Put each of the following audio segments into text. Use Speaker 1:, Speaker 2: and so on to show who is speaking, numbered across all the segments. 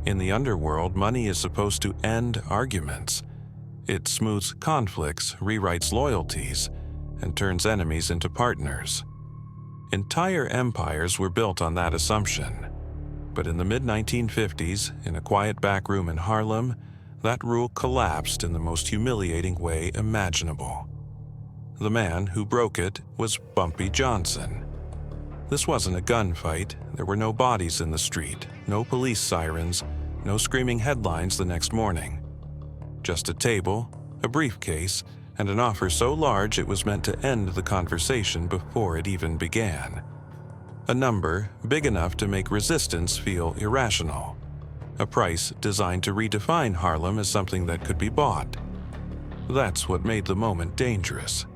Speaker 1: In the underworld, money is supposed to end arguments. It smooths conflicts, rewrites loyalties, and turns enemies into partners. Entire empires were built on that assumption. But in the mid-1950s, in a quiet back room in Harlem, that rule collapsed in the most humiliating way imaginable. The man who broke it was Bumpy Johnson. This wasn't a gunfight. There were no bodies in the street, no police sirens, no screaming headlines the next morning. Just a table, a briefcase, and an offer so large it was meant to end the conversation before it even began. A number big enough to make resistance feel irrational. A price designed to redefine Harlem as something that could be bought. That's what made the moment dangerous.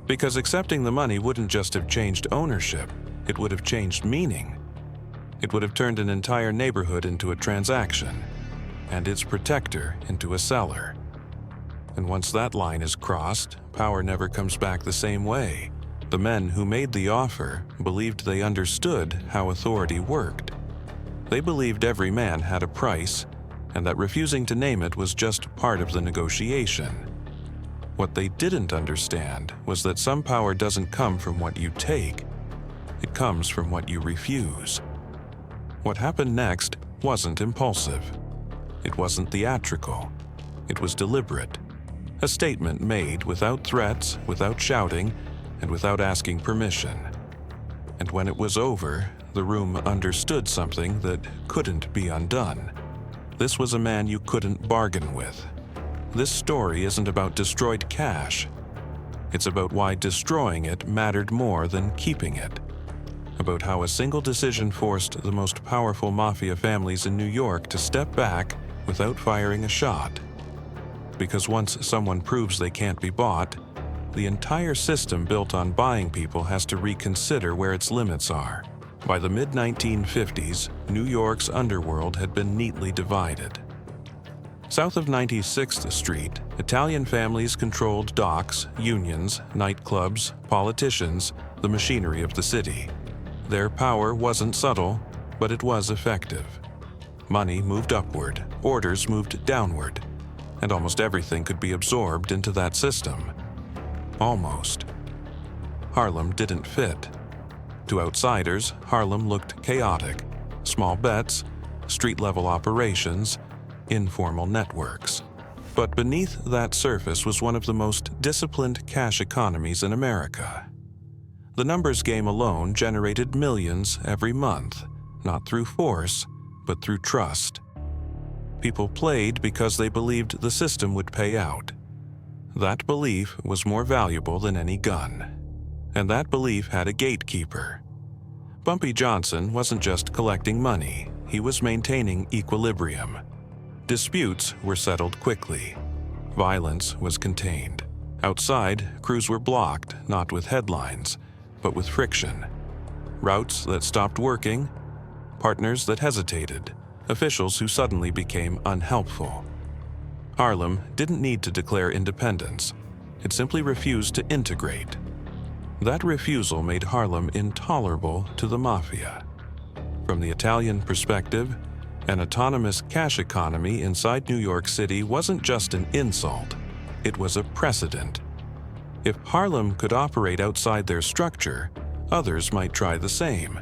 Speaker 1: Because accepting the money wouldn't just have changed ownership, it would have changed meaning. It would have turned an entire neighborhood into a transaction, and its protector into a seller. And once that line is crossed, power never comes back the same way. The men who made the offer believed they understood how authority worked. They believed every man had a price, and that refusing to name it was just part of the negotiation. What they didn't understand was that some power doesn't come from what you take. It comes from what you refuse. What happened next wasn't impulsive. It wasn't theatrical. It was deliberate. A statement made without threats, without shouting, and without asking permission. And when it was over, the room understood something that couldn't be undone. This was a man you couldn't bargain with. This story isn't about destroyed cash. It's about why destroying it mattered more than keeping it. About how a single decision forced the most powerful mafia families in New York to step back without firing a shot. Because once someone proves they can't be bought, the entire system built on buying people has to reconsider where its limits are. By the mid-1950s, New York's underworld had been neatly divided. South of 96th Street, Italian families controlled docks, unions, nightclubs, politicians, the machinery of the city. Their power wasn't subtle, but it was effective. Money moved upward, orders moved downward, and almost everything could be absorbed into that system. Almost. Harlem didn't fit. To outsiders, Harlem looked chaotic. Small bets, street-level operations, informal networks. But beneath that surface was one of the most disciplined cash economies in America. The numbers game alone generated millions every month, not through force, but through trust. People played because they believed the system would pay out. That belief was more valuable than any gun. And that belief had a gatekeeper. Bumpy Johnson wasn't just collecting money, he was maintaining equilibrium. Disputes were settled quickly. Violence was contained. Outside, crews were blocked, not with headlines, but with friction. Routes that stopped working, partners that hesitated, officials who suddenly became unhelpful. Harlem didn't need to declare independence. It simply refused to integrate. That refusal made Harlem intolerable to the Mafia. From the Italian perspective, an autonomous cash economy inside New York City wasn't just an insult, it was a precedent. If Harlem could operate outside their structure, others might try the same.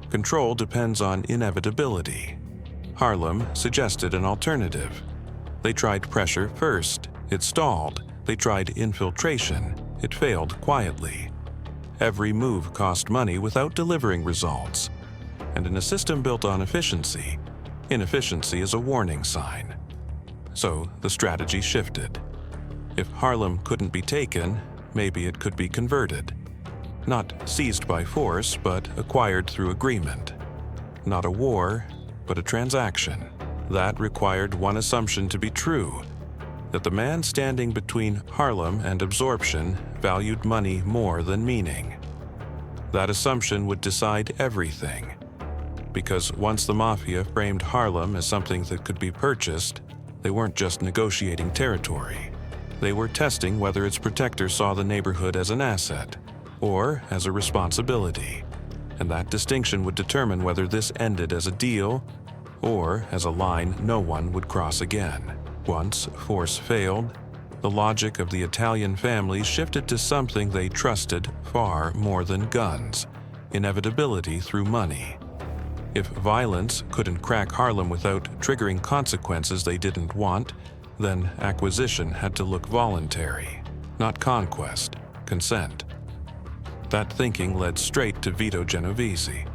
Speaker 1: Control depends on inevitability. Harlem suggested an alternative. They tried pressure first, it stalled. They tried infiltration, it failed quietly. Every move cost money without delivering results. And in a system built on efficiency, inefficiency is a warning sign. So the strategy shifted. If Harlem couldn't be taken, maybe it could be converted. Not seized by force, but acquired through agreement. Not a war, but a transaction. That required one assumption to be true, that the man standing between Harlem and absorption valued money more than meaning. That assumption would decide everything. Because once the Mafia framed Harlem as something that could be purchased, they weren't just negotiating territory. They were testing whether its protector saw the neighborhood as an asset or as a responsibility. And that distinction would determine whether this ended as a deal or as a line no one would cross again. Once force failed, the logic of the Italian family shifted to something they trusted far more than guns: inevitability through money. If violence couldn't crack Harlem without triggering consequences they didn't want, then acquisition had to look voluntary, not conquest, consent. That thinking led straight to Vito Genovese.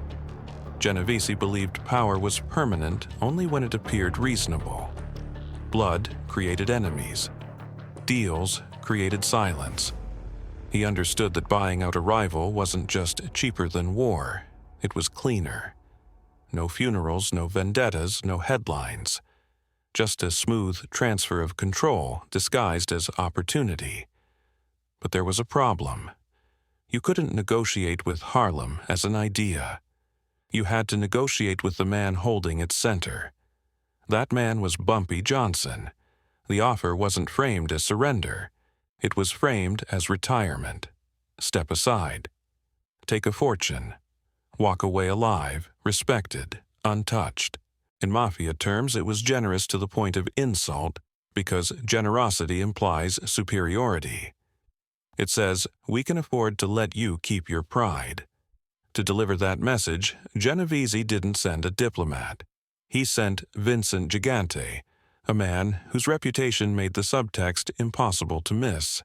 Speaker 1: Genovese believed power was permanent only when it appeared reasonable. Blood created enemies. Deals created silence. He understood that buying out a rival wasn't just cheaper than war, it was cleaner. No funerals, no vendettas, no headlines. Just a smooth transfer of control disguised as opportunity. But there was a problem. You couldn't negotiate with Harlem as an idea. You had to negotiate with the man holding its center. That man was Bumpy Johnson. The offer wasn't framed as surrender. It was framed as retirement. Step aside. Take a fortune. Walk away alive, respected, untouched. In Mafia terms, it was generous to the point of insult, because generosity implies superiority. It says, we can afford to let you keep your pride. To deliver that message, Genovese didn't send a diplomat. He sent Vincent Gigante, a man whose reputation made the subtext impossible to miss.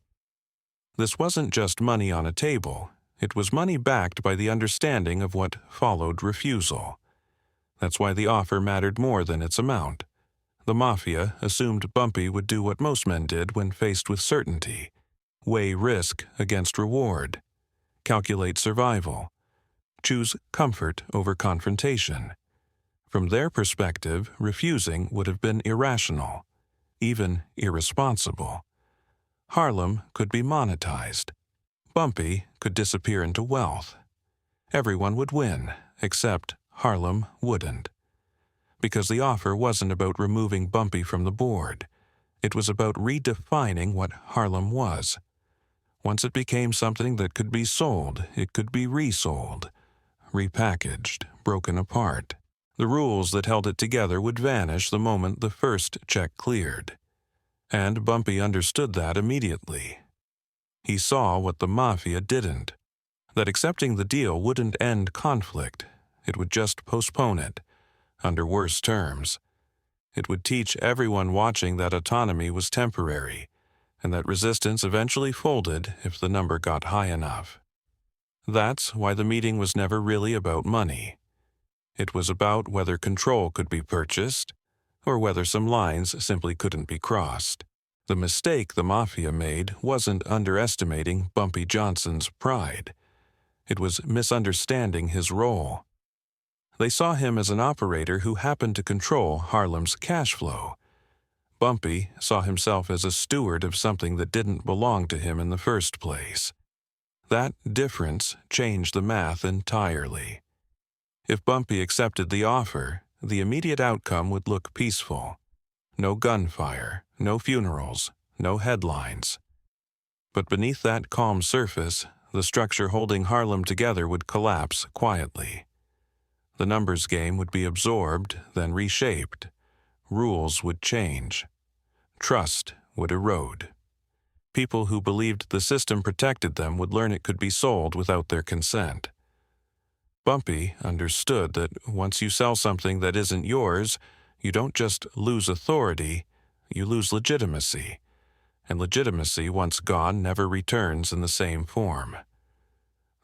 Speaker 1: This wasn't just money on a table. It was money backed by the understanding of what followed refusal. That's why the offer mattered more than its amount. The Mafia assumed Bumpy would do what most men did when faced with certainty: weigh risk against reward, calculate survival, choose comfort over confrontation. From their perspective, refusing would have been irrational, even irresponsible. Harlem could be monetized. Bumpy could disappear into wealth. Everyone would win, except Harlem wouldn't. Because the offer wasn't about removing Bumpy from the board. It was about redefining what Harlem was. Once it became something that could be sold, it could be resold, repackaged, broken apart. The rules that held it together would vanish the moment the first check cleared. And Bumpy understood that immediately. He saw what the Mafia didn't: that accepting the deal wouldn't end conflict. It would just postpone it, under worse terms. It would teach everyone watching that autonomy was temporary, and that resistance eventually folded if the number got high enough. That's why the meeting was never really about money. It was about whether control could be purchased, or whether some lines simply couldn't be crossed. The mistake the Mafia made wasn't underestimating Bumpy Johnson's pride. It was misunderstanding his role. They saw him as an operator who happened to control Harlem's cash flow. Bumpy saw himself as a steward of something that didn't belong to him in the first place. That difference changed the math entirely. If Bumpy accepted the offer, the immediate outcome would look peaceful. No gunfire, no funerals, no headlines. But beneath that calm surface, the structure holding Harlem together would collapse quietly. The numbers game would be absorbed, then reshaped. Rules would change. Trust would erode. People who believed the system protected them would learn it could be sold without their consent. Bumpy understood that once you sell something that isn't yours, you don't just lose authority, you lose legitimacy. And legitimacy, once gone, never returns in the same form.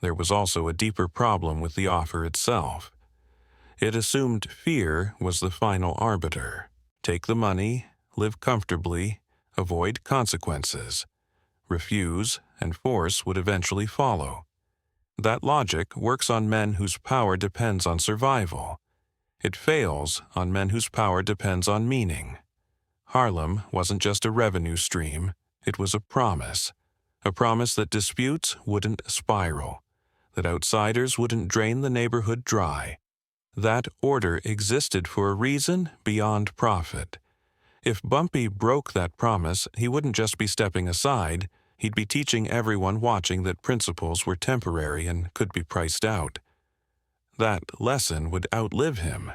Speaker 1: There was also a deeper problem with the offer itself. It assumed fear was the final arbiter. Take the money, live comfortably, avoid consequences. Refuse, and force would eventually follow. That logic works on men whose power depends on survival. It fails on men whose power depends on meaning. Harlem wasn't just a revenue stream, it was a promise that disputes wouldn't spiral, that outsiders wouldn't drain the neighborhood dry. That order existed for a reason beyond profit. If Bumpy broke that promise, he wouldn't just be stepping aside, he'd be teaching everyone watching that principles were temporary and could be priced out. That lesson would outlive him.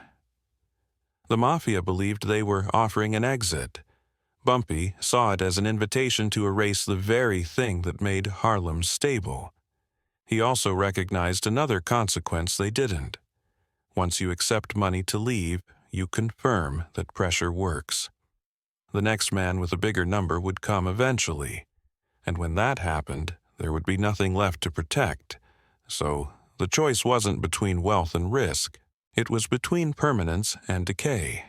Speaker 1: The Mafia believed they were offering an exit. Bumpy saw it as an invitation to erase the very thing that made Harlem stable. He also recognized another consequence they didn't. Once you accept money to leave, you confirm that pressure works. The next man with a bigger number would come eventually, and when that happened, there would be nothing left to protect. So the choice wasn't between wealth and risk. It was between permanence and decay.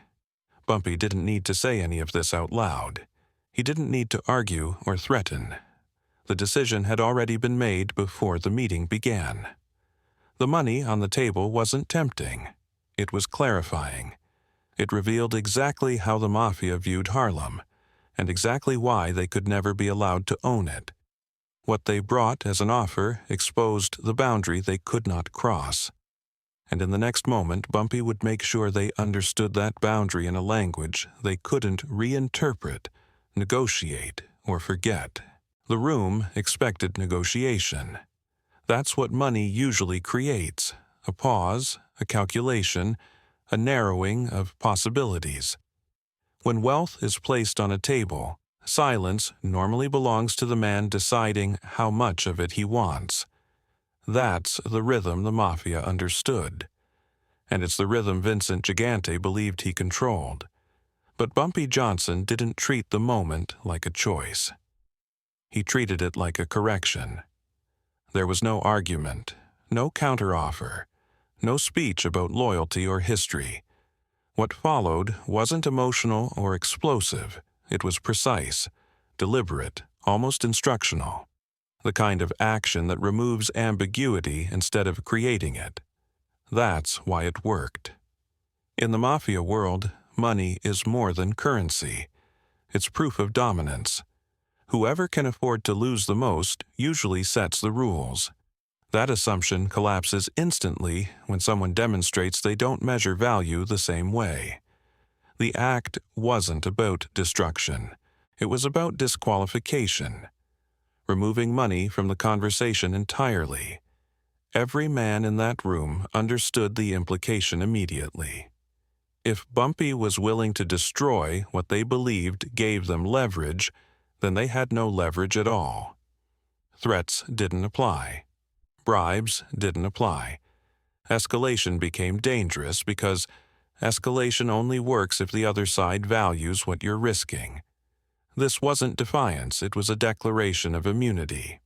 Speaker 1: Bumpy didn't need to say any of this out loud. He didn't need to argue or threaten. The decision had already been made before the meeting began. The money on the table wasn't tempting. It was clarifying. It revealed exactly how the Mafia viewed Harlem, and exactly why they could never be allowed to own it. What they brought as an offer exposed the boundary they could not cross. And in the next moment, Bumpy would make sure they understood that boundary in a language they couldn't reinterpret, negotiate, or forget. The room expected negotiation. That's what money usually creates: a pause, a calculation, a narrowing of possibilities. When wealth is placed on a table, silence normally belongs to the man deciding how much of it he wants. That's the rhythm the Mafia understood. And it's the rhythm Vincent Gigante believed he controlled. But Bumpy Johnson didn't treat the moment like a choice. He treated it like a correction. There was no argument, no counteroffer, no speech about loyalty or history. What followed wasn't emotional or explosive. It was precise, deliberate, almost instructional. The kind of action that removes ambiguity instead of creating it. That's why it worked. In the Mafia world, money is more than currency. It's proof of dominance. Whoever can afford to lose the most usually sets the rules. That assumption collapses instantly when someone demonstrates they don't measure value the same way. The act wasn't about destruction. It was about disqualification. Removing money from the conversation entirely. Every man in that room understood the implication immediately. If Bumpy was willing to destroy what they believed gave them leverage, then they had no leverage at all. Threats didn't apply. Bribes didn't apply. Escalation became dangerous because escalation only works if the other side values what you're risking. This wasn't defiance, it was a declaration of immunity.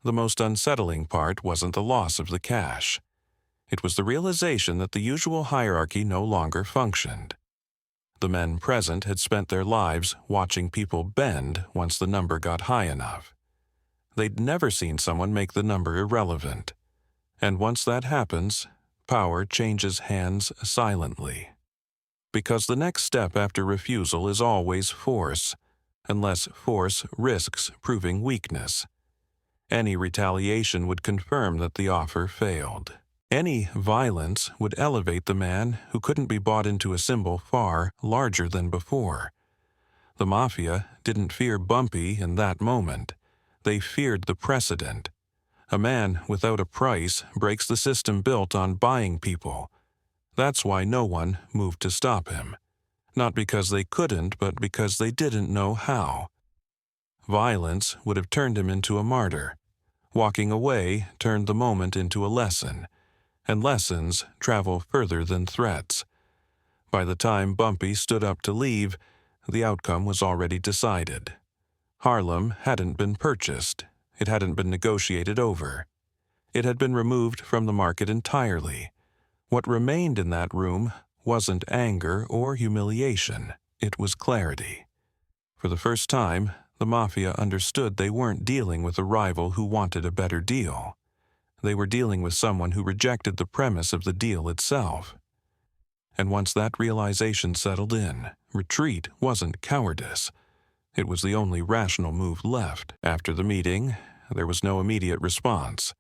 Speaker 1: The most unsettling part wasn't the loss of the cash. It was the realization that the usual hierarchy no longer functioned. The men present had spent their lives watching people bend once the number got high enough. They'd never seen someone make the number irrelevant. And once that happens, power changes hands silently. Because the next step after refusal is always force, unless force risks proving weakness. Any retaliation would confirm that the offer failed. Any violence would elevate the man who couldn't be bought into a symbol far larger than before. The Mafia didn't fear Bumpy in that moment. They feared the precedent. A man without a price breaks the system built on buying people. That's why no one moved to stop him. Not because they couldn't, but because they didn't know how. Violence would have turned him into a martyr. Walking away turned the moment into a lesson. And lessons travel further than threats. By the time Bumpy stood up to leave, the outcome was already decided. Harlem hadn't been purchased. It hadn't been negotiated over. It had been removed from the market entirely. What remained in that room wasn't anger or humiliation. It was clarity. For the first time, the Mafia understood they weren't dealing with a rival who wanted a better deal. They were dealing with someone who rejected the premise of the deal itself. And once that realization settled in, retreat wasn't cowardice. It was the only rational move left. After the meeting, there was no immediate response.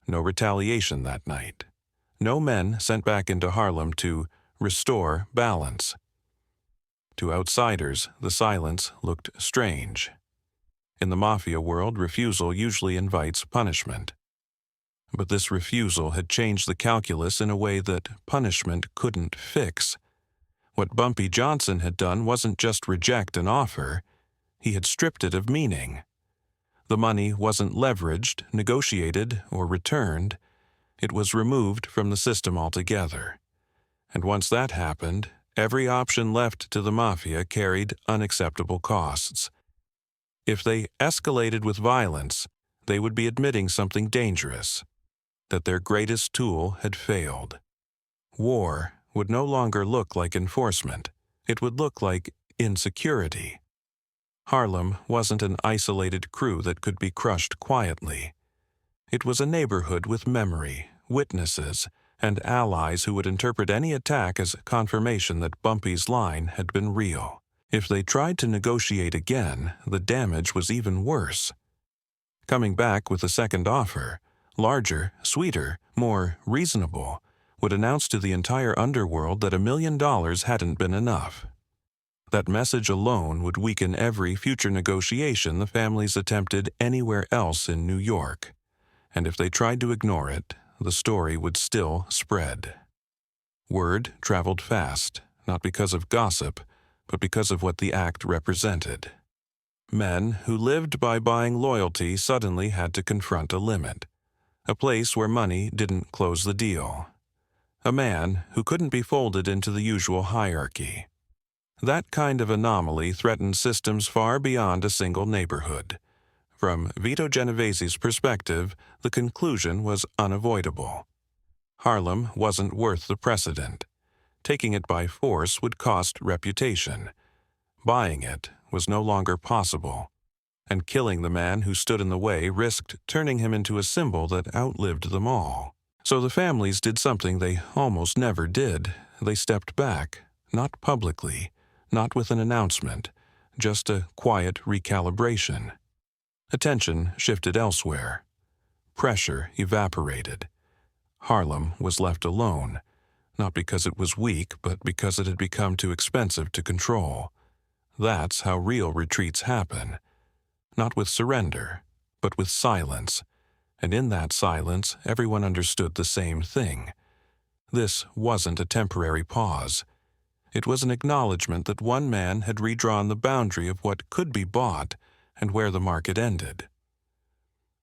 Speaker 1: No retaliation that night. No men sent back into Harlem to restore balance. To outsiders, the silence looked strange. In the Mafia world, refusal usually invites punishment. But this refusal had changed the calculus in a way that punishment couldn't fix. What Bumpy Johnson had done wasn't just reject an offer, he had stripped it of meaning. The money wasn't leveraged, negotiated, or returned. It was removed from the system altogether. And once that happened, every option left to the Mafia carried unacceptable costs. If they escalated with violence, they would be admitting something dangerous, that their greatest tool had failed. War would no longer look like enforcement. It would look like insecurity. Harlem wasn't an isolated crew that could be crushed quietly. It was a neighborhood with memory, witnesses, and allies who would interpret any attack as confirmation that Bumpy's line had been real. If they tried to negotiate again, the damage was even worse. Coming back with a second offer, larger, sweeter, more reasonable, would announce to the entire underworld that $1 million hadn't been enough. That message alone would weaken every future negotiation the families attempted anywhere else in New York. And if they tried to ignore it, the story would still spread. Word traveled fast, not because of gossip, but because of what the act represented. Men who lived by buying loyalty suddenly had to confront a limit, a place where money didn't close the deal. A man who couldn't be folded into the usual hierarchy. That kind of anomaly threatened systems far beyond a single neighborhood. From Vito Genovese's perspective, the conclusion was unavoidable. Harlem wasn't worth the precedent. Taking it by force would cost reputation. Buying it was no longer possible. And killing the man who stood in the way risked turning him into a symbol that outlived them all. So the families did something they almost never did. They stepped back, not publicly, not with an announcement, just a quiet recalibration. Attention shifted elsewhere. Pressure evaporated. Harlem was left alone, not because it was weak, but because it had become too expensive to control. That's how real retreats happen. Not with surrender, but with silence. And in that silence, everyone understood the same thing. This wasn't a temporary pause. It was an acknowledgement that one man had redrawn the boundary of what could be bought and where the market ended.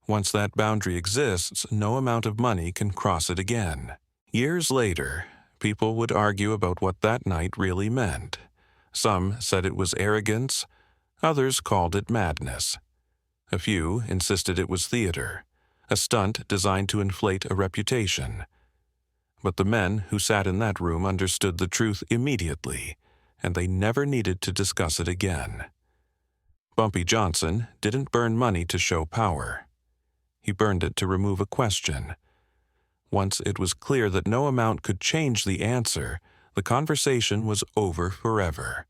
Speaker 1: Once that boundary exists, no amount of money can cross it again. Years later, people would argue about what that night really meant. Some said it was arrogance, others called it madness. A few insisted it was theater, a stunt designed to inflate a reputation. But the men who sat in that room understood the truth immediately, and they never needed to discuss it again. Bumpy Johnson didn't burn money to show power. He burned it to remove a question. Once it was clear that no amount could change the answer, the conversation was over forever.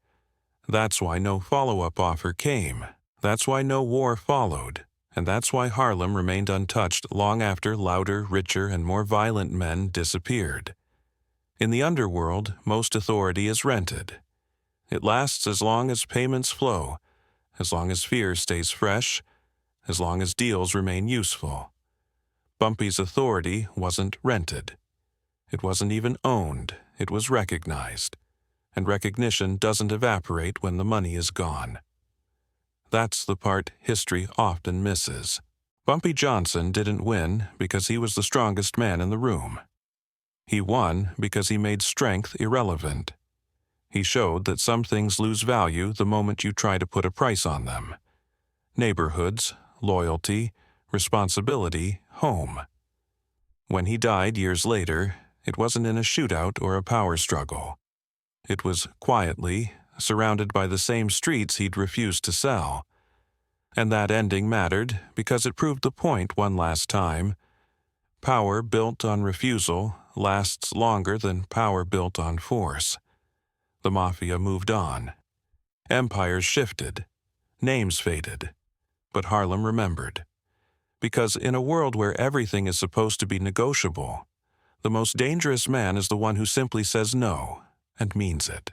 Speaker 1: That's why no follow-up offer came. That's why no war followed. And that's why Harlem remained untouched long after louder, richer, and more violent men disappeared. In the underworld, most authority is rented. It lasts as long as payments flow, as long as fear stays fresh, as long as deals remain useful. Bumpy's authority wasn't rented. It wasn't even owned, it was recognized. And recognition doesn't evaporate when the money is gone. That's the part history often misses. Bumpy Johnson didn't win because he was the strongest man in the room. He won because he made strength irrelevant. He showed that some things lose value the moment you try to put a price on them. Neighborhoods, loyalty, responsibility, home. When he died years later, it wasn't in a shootout or a power struggle. It was quietly, surrounded by the same streets he'd refused to sell. And that ending mattered because it proved the point one last time. Power built on refusal lasts longer than power built on force. The Mafia moved on. Empires shifted. Names faded. But Harlem remembered. Because in a world where everything is supposed to be negotiable, the most dangerous man is the one who simply says no and means it.